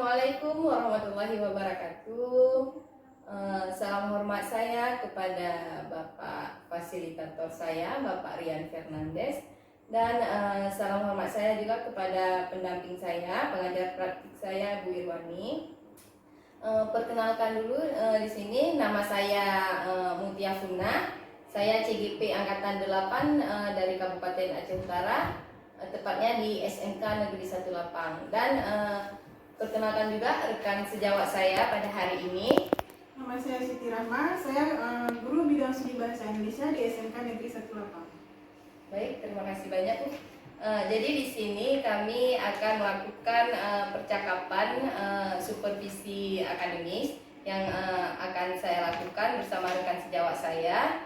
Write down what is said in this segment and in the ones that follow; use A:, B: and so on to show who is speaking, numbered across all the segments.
A: Assalamualaikum warahmatullahi wabarakatuh. Salam hormat saya kepada Bapak Fasilitator saya, Bapak Rian Fernandes, dan salam hormat saya juga kepada pendamping saya, pengajar praktik saya, Bu Irwani. Perkenalkan dulu, di sini nama saya Mutia Funa. Saya CGP Angkatan 8 dari Kabupaten Aceh Utara, tepatnya di SMK Negeri 1 Lapang. Dan perkenalkan juga rekan sejawat saya pada hari ini.
B: Nama saya Siti Rahma, saya guru bidang studi bahasa Indonesia di SMK Negeri 1 Lapang.
A: Baik, terima kasih banyak Bu. Jadi di sini kami akan melakukan percakapan supervisi akademis yang akan saya lakukan bersama rekan sejawat saya.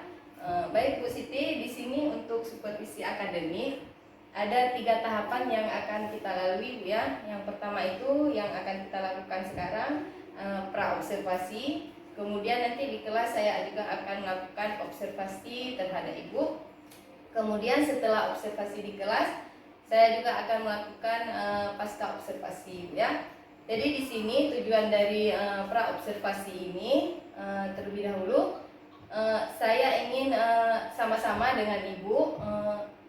A: Baik Bu Siti, di sini untuk supervisi akademik ada 3 tahapan yang akan kita lalui Bu ya. Yang pertama itu yang akan kita lakukan sekarang pra-observasi. Kemudian nanti di kelas saya juga akan melakukan observasi terhadap Ibu. Kemudian setelah observasi di kelas, saya juga akan melakukan pasca observasi Bu ya. Jadi di sini tujuan dari pra-observasi ini terlebih dahulu saya ingin sama-sama dengan Ibu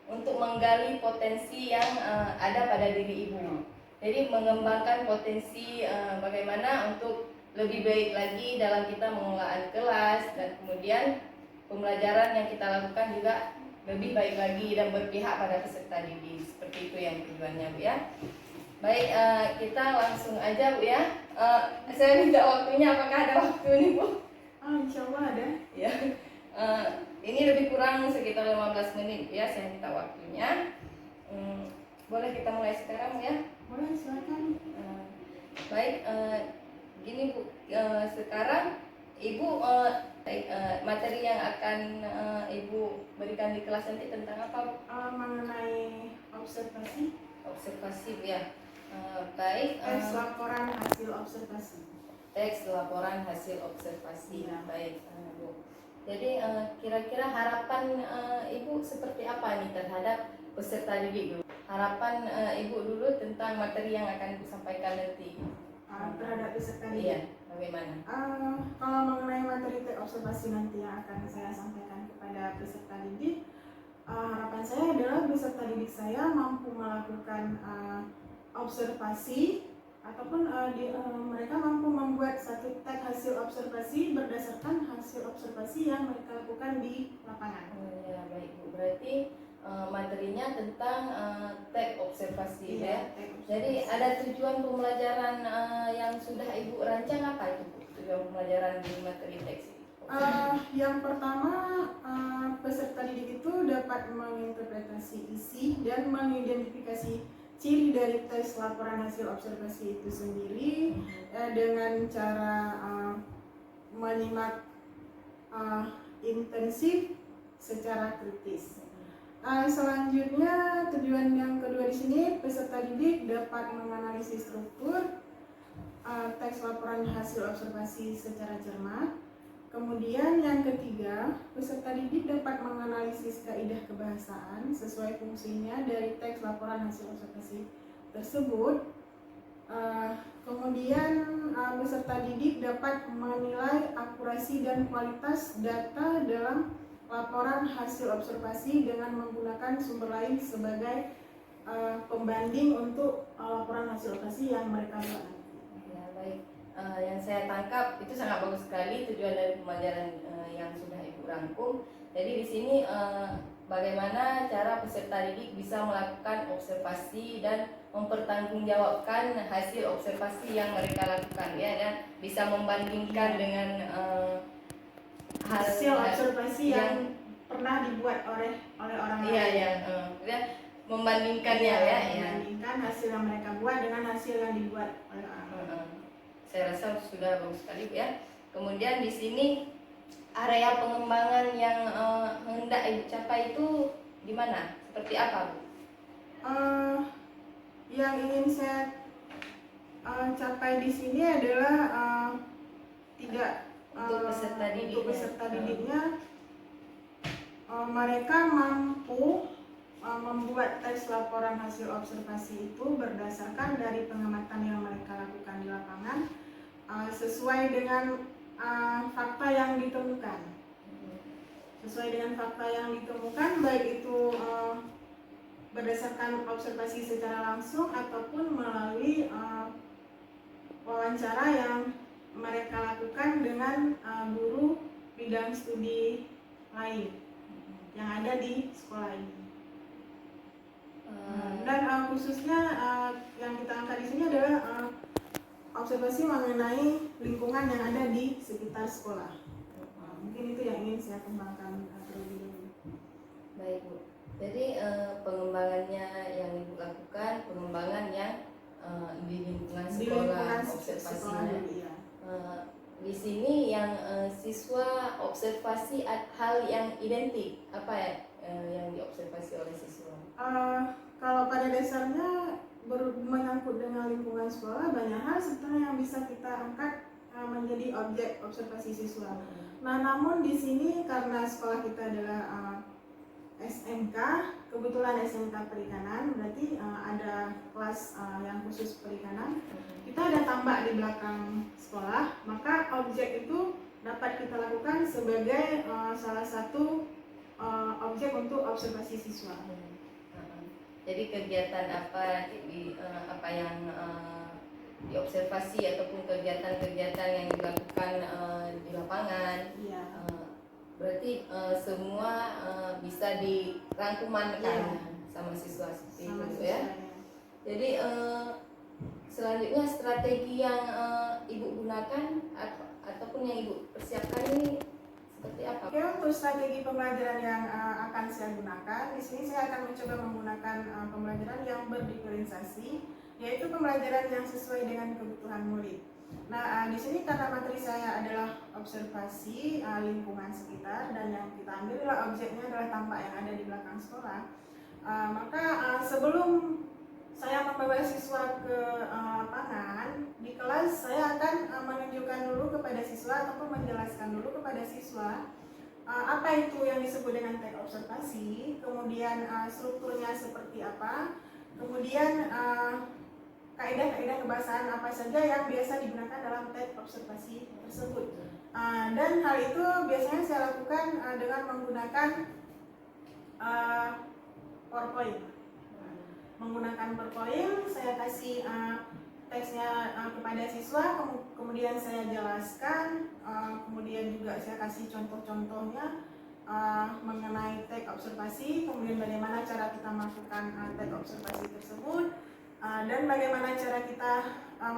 A: untuk menggali potensi yang ada pada diri Ibu. Jadi mengembangkan potensi bagaimana untuk lebih baik lagi dalam kita mengelola kelas, dan kemudian pembelajaran yang kita lakukan juga lebih baik lagi dan berpihak pada peserta didik. Seperti itu yang tujuannya Bu ya. Baik, kita langsung aja Bu ya. Saya minta waktunya, apakah ada waktu nih Bu?
B: Insya Allah ada.
A: Ya. Ini lebih kurang sekitar 15 menit ya, saya minta waktunya. Boleh kita mulai sekarang ya?
B: Boleh, silakan.
A: Baik, gini Bu, sekarang Ibu materi yang akan Ibu berikan di kelas nanti tentang apa Bu?
B: Mengenai observasi.
A: Observasi Bu ya. Baik.
B: Teks laporan hasil observasi.
A: Teks laporan hasil observasi.
B: Ya.
A: Baik Bu. Jadi kira-kira harapan Ibu seperti apa nih terhadap peserta didik dulu? Harapan Ibu dulu tentang materi yang akan Ibu sampaikan nanti.
B: Terhadap peserta didik.
A: Iya, bagaimana?
B: Kalau mengenai materi teks observasi nanti yang akan saya sampaikan kepada peserta didik, harapan saya adalah peserta didik saya mampu melakukan observasi ataupun mereka mampu membuat satu teks hasil observasi berdasarkan hasil observasi yang mereka lakukan di lapangan.
A: Ya, baik Bu. Berarti materinya tentang teks observasi ya. Jadi ada tujuan pembelajaran yang sudah Ibu rancang apa itu Bu? Tujuan pembelajaran di materi teks ini?
B: Yang pertama, peserta didik itu dapat menginterpretasi isi dan mengidentifikasi ciri dari tes laporan hasil observasi itu sendiri dengan cara menyimak intensif secara kritis. Selanjutnya, tujuan yang kedua di sini, peserta didik dapat menganalisis struktur teks laporan hasil observasi secara cermat. Kemudian yang ketiga, peserta didik dapat menganalisis kaidah kebahasaan sesuai fungsinya dari teks laporan hasil observasi tersebut. Kemudian peserta didik dapat menilai akurasi dan kualitas data dalam laporan hasil observasi dengan menggunakan sumber lain sebagai pembanding untuk laporan hasil observasi yang mereka buat.
A: Ya, baik. Yang saya tangkap itu sangat bagus sekali tujuan dari pembelajaran yang sudah Ibu rangkum. Jadi di sini bagaimana cara peserta didik bisa melakukan observasi dan mempertanggungjawabkan hasil observasi yang mereka lakukan ya, dan bisa membandingkan dengan
B: hasil observasi yang pernah dibuat oleh orang lain.
A: Iya, membandingkannya ya.
B: Membandingkan hasil yang mereka buat dengan hasil yang dibuat oleh orang lain.
A: Saya rasa sudah bagus sekali Bu ya. Kemudian di sini area pengembangan yang hendak Ibu capai itu di mana? Seperti apa Bu?
B: Yang ingin saya capai di sini adalah tidak
A: untuk peserta
B: didiknya mereka mampu membuat teks laporan hasil observasi itu berdasarkan dari pengamatan yang mereka lakukan di lapangan. sesuai dengan fakta yang ditemukan. Sesuai dengan fakta yang ditemukan, baik itu berdasarkan observasi secara langsung ataupun melalui wawancara yang mereka lakukan dengan guru bidang studi lain yang ada di sekolah ini. Dan khususnya yang kita angkat di sini adalah observasi mengenai lingkungan yang ada di sekitar sekolah. Mungkin itu yang ingin saya kembangkan terlebih dahulu.
A: Baik Bu. Jadi pengembangannya yang Ibu lakukan, pengembangan yang di lingkungan sekolah, observasinya.
B: Iya.
A: Di sini yang siswa observasi hal yang identik, apa ya yang diobservasi oleh siswa?
B: Kalau pada dasarnya menyangkut dengan lingkungan sekolah, banyak hal sebetulnya yang bisa kita angkat menjadi objek observasi siswa. Nah, namun di sini karena sekolah kita adalah SMK, kebetulan SMK Perikanan, berarti ada kelas yang khusus perikanan. Kita ada tambak di belakang sekolah, maka objek itu dapat kita lakukan sebagai salah satu objek untuk observasi siswa.
A: Jadi kegiatan apa yang diobservasi ataupun kegiatan-kegiatan yang dilakukan di lapangan,
B: Iya.
A: berarti semua bisa dirangkumankan sama siswa seperti itu ya. Jadi selanjutnya strategi yang Ibu gunakan ataupun yang Ibu persiapkan ini seperti apa?
B: Oke, untuk strategi pembelajaran yang akan saya gunakan, di sini saya akan mencoba menggunakan pembelajaran yang berdiferensiasi, yaitu pembelajaran yang sesuai dengan kebutuhan murid. Nah, di sini karena materi saya adalah observasi lingkungan sekitar dan yang kita ambil adalah objeknya adalah tambak yang ada di belakang sekolah. Maka sebelum saya membawa siswa ke lapangan, di kelas saya akan menunjukkan dulu kepada siswa ataupun menjelaskan dulu kepada siswa apa itu yang disebut dengan teks observasi, kemudian strukturnya seperti apa, kemudian kaidah-kaidah kebahasaan apa saja yang biasa digunakan dalam teks observasi tersebut. Dan hal itu biasanya saya lakukan dengan menggunakan PowerPoint. Menggunakan PowerPoint, saya kasih teksnya kepada siswa, kemudian saya jelaskan, kemudian juga saya kasih contoh-contohnya mengenai teks observasi, kemudian bagaimana cara kita melakukan teks observasi tersebut, dan bagaimana cara kita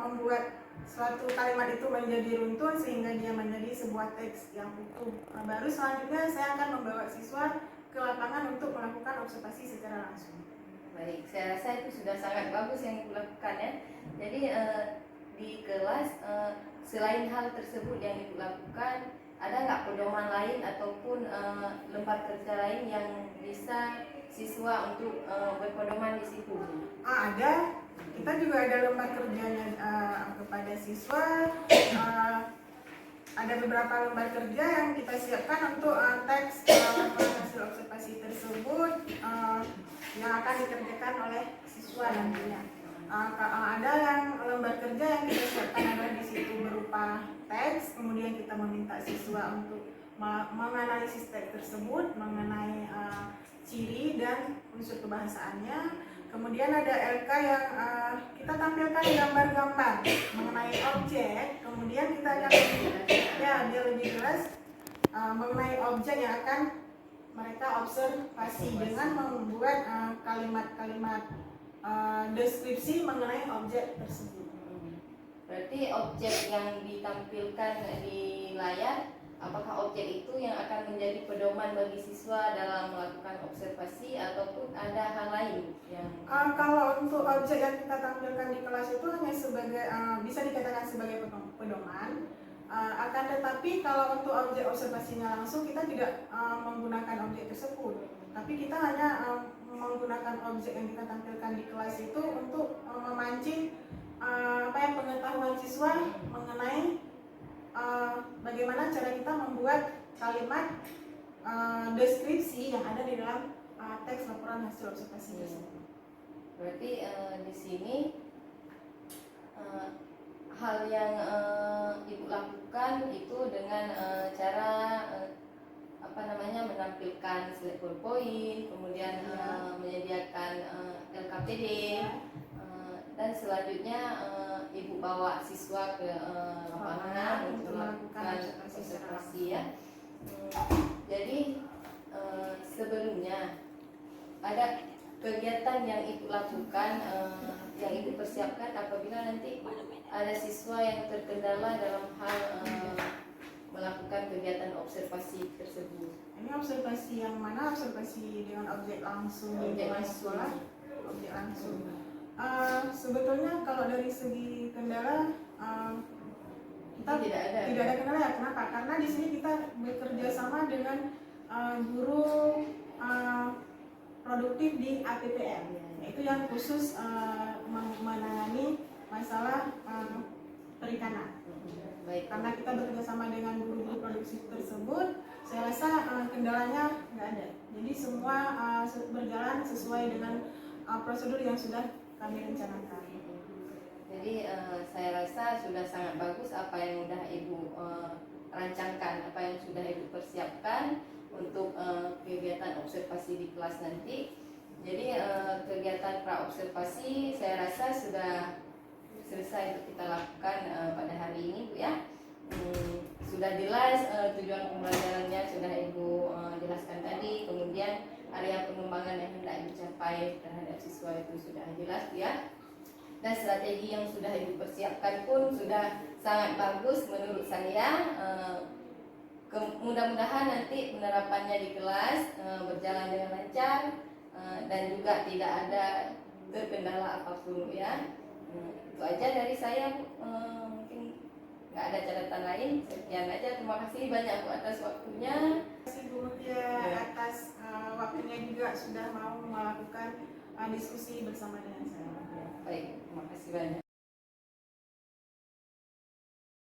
B: membuat suatu kalimat itu menjadi runtun sehingga dia menjadi sebuah teks yang utuh. Baru selanjutnya saya akan membawa siswa ke lapangan untuk melakukan observasi secara langsung.
A: Baik, saya rasa itu sudah sangat bagus yang Ibu lakukan ya. Jadi di kelas selain hal tersebut yang Ibu lakukan, ada nggak pedoman lain ataupun lembar kerja lain yang bisa siswa untuk berpedoman di situ?
B: Ada. Kita juga ada lembar kerjanya kepada siswa. Ada beberapa lembar kerja yang kita siapkan untuk teks hasil observasi tersebut yang akan dikerjakan oleh siswa nantinya. Ada yang lembar kerja yang kita siapkan adalah di situ berupa teks, kemudian kita meminta siswa untuk menganalisis teks tersebut mengenai ciri dan unsur kebahasaannya. Kemudian ada LK yang kita tampilkan gambar-gambar mengenai objek, kemudian kita akan biar lebih jelas mengenai objek yang akan mereka observasi dengan membuat kalimat-kalimat deskripsi mengenai objek tersebut.
A: Berarti objek yang ditampilkan di layar, apakah objek itu yang akan menjadi pedoman bagi siswa dalam melakukan observasi ataupun ada hal lain yang
B: kalau untuk objek yang kita tampilkan di kelas itu hanya sebagai bisa dikatakan sebagai pedoman. Akan tetapi kalau untuk objek observasinya langsung kita tidak menggunakan objek tersebut, tapi kita hanya menggunakan objek yang kita tampilkan di kelas itu untuk memancing pengetahuan siswa mengenai bagaimana cara kita membuat kalimat deskripsi yang ada di dalam teks laporan hasil observasi tersebut.
A: Berarti di sini hal yang Ibu lakukan itu dengan cara menampilkan slide PowerPoint, kemudian menyediakan LKPD, dan selanjutnya ibu bawa siswa ke lapangan untuk melakukan observasi ya. Jadi sebelumnya ada kegiatan yang ibu lakukan, yang ibu persiapkan apabila nanti ada siswa yang terkendala dalam hal melakukan kegiatan observasi tersebut.
B: Ini observasi yang mana? Observasi dengan objek langsung di sekolah, objek langsung. Sebetulnya kalau dari segi kendala kita tidak ada kendala ya. Kenapa? Karena di sini kita bekerja sama dengan guru produktif di APPM, yaitu yang khusus menangani masalah perikanan.
A: Baik.
B: Karena kita bekerja sama dengan guru-guru produksi tersebut, saya rasa kendalanya nggak ada. Jadi semua berjalan sesuai dengan prosedur yang sudah kami rencanakan.
A: Jadi saya rasa sudah sangat bagus apa yang sudah ibu rancangkan, apa yang sudah ibu persiapkan untuk kegiatan observasi di kelas nanti. Jadi kegiatan pra observasi saya rasa sudah selesai untuk kita lakukan pada hari ini, Bu ya. Sudah jelas tujuan pembelajarannya sudah ibu jelaskan tadi, kemudian area pengembangan yang hendak dicapai terhadap siswa itu sudah jelas, Bu ya. Dan strategi yang sudah ibu persiapkan pun sudah sangat bagus menurut saya. Mudah-mudahan nanti penerapannya di kelas berjalan dengan lancar dan juga tidak ada terkendala apapun ya. Itu aja dari saya, mungkin nggak ada catatan lain. Sekian aja, terima kasih banyak Bu atas waktunya.
B: Terima kasih Bu Mutia atas waktunya juga sudah mau melakukan diskusi bersama dengan saya.
A: Baik, terima kasih banyak.